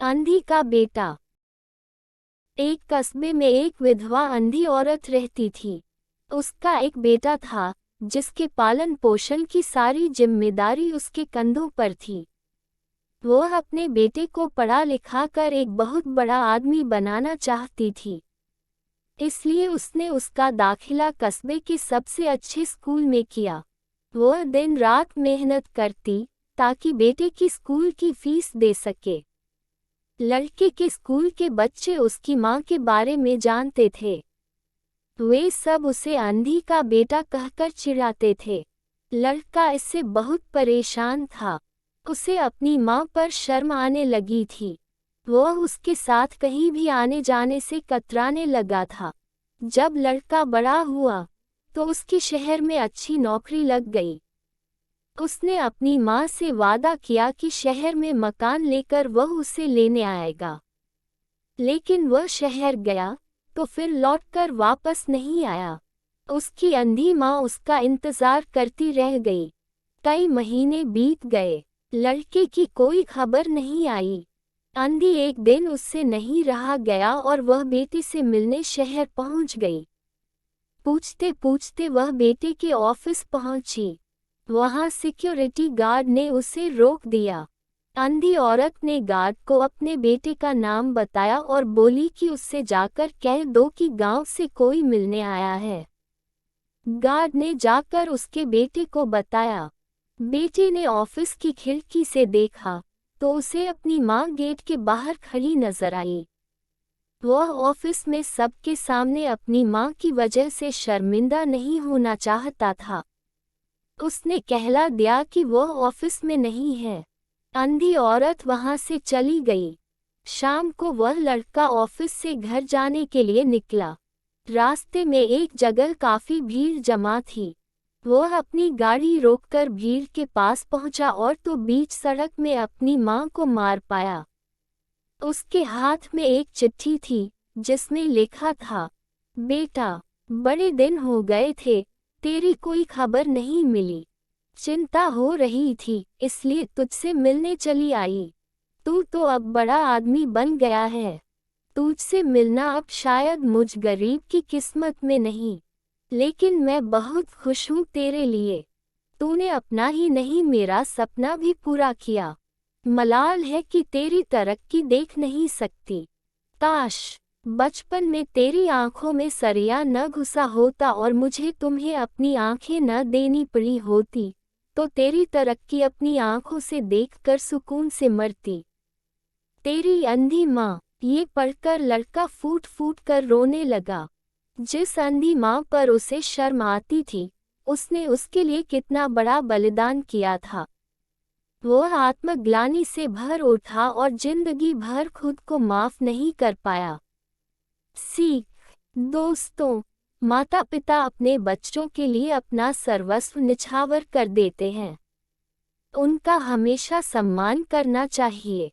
अंधी का बेटा। एक कस्बे में एक विधवा अंधी औरत रहती थी। उसका एक बेटा था जिसके पालन पोषण की सारी जिम्मेदारी उसके कंधों पर थी। वह अपने बेटे को पढ़ा लिखा कर एक बहुत बड़ा आदमी बनाना चाहती थी। इसलिए उसने उसका दाखिला कस्बे के सबसे अच्छे स्कूल में किया। वह दिन रात मेहनत करती ताकि बेटे की स्कूल की फीस दे सके। लड़के के स्कूल के बच्चे उसकी माँ के बारे में जानते थे। वे सब उसे अंधी का बेटा कहकर चिढ़ाते थे। लड़का इससे बहुत परेशान था। उसे अपनी माँ पर शर्म आने लगी थी। वह उसके साथ कहीं भी आने जाने से कतराने लगा था। जब लड़का बड़ा हुआ तो उसके शहर में अच्छी नौकरी लग गई। उसने अपनी माँ से वादा किया कि शहर में मकान लेकर वह उसे लेने आएगा। लेकिन वह शहर गया तो फिर लौटकर वापस नहीं आया। उसकी अंधी माँ उसका इंतजार करती रह गई। कई महीने बीत गए, लड़के की कोई खबर नहीं आई। अंधी एक दिन उससे नहीं रहा गया और वह बेटे से मिलने शहर पहुंच गई। पूछते पूछते वह बेटे के ऑफिस पहुंची। वहां सिक्योरिटी गार्ड ने उसे रोक दिया। अंधी औरत ने गार्ड को अपने बेटे का नाम बताया और बोली कि उससे जाकर कह दो कि गांव से कोई मिलने आया है। गार्ड ने जाकर उसके बेटे को बताया। बेटे ने ऑफिस की खिड़की से देखा तो उसे अपनी माँ गेट के बाहर खड़ी नजर आई। वह ऑफिस में सबके सामने अपनी माँ की वजह से शर्मिंदा नहीं होना चाहता था। उसने कहला दिया कि वह ऑफिस में नहीं है। अंधी औरत वहां से चली गई। शाम को वह लड़का ऑफिस से घर जाने के लिए निकला। रास्ते में एक जगह काफी भीड़ जमा थी। वह अपनी गाड़ी रोककर भीड़ के पास पहुंचा और तो बीच सड़क में अपनी मां को मार पाया। उसके हाथ में एक चिट्ठी थी जिसमें लिखा था, बेटा, बड़े दिन हो गए थे, तेरी कोई खबर नहीं मिली। चिंता हो रही थी इसलिए तुझसे मिलने चली आई। तू तो अब बड़ा आदमी बन गया है। तुझसे मिलना अब शायद मुझ गरीब की किस्मत में नहीं, लेकिन मैं बहुत खुश हूँ तेरे लिए। तूने अपना ही नहीं मेरा सपना भी पूरा किया। मलाल है कि तेरी तरक्की देख नहीं सकती। काश बचपन में तेरी आंखों में सरिया न घुसा होता और मुझे तुम्हें अपनी आंखें न देनी पड़ी होती, तो तेरी तरक्की अपनी आंखों से देखकर सुकून से मरती। तेरी अंधी माँ। ये पढ़कर लड़का फूट फूट कर रोने लगा। जिस अंधी माँ पर उसे शर्म आती थी, उसने उसके लिए कितना बड़ा बलिदान किया था। वह आत्मग्लानि से भर उठा और जिंदगी भर खुद को माफ नहीं कर पाया। सीख। दोस्तों, माता पिता अपने बच्चों के लिए अपना सर्वस्व निछावर कर देते हैं। उनका हमेशा सम्मान करना चाहिए।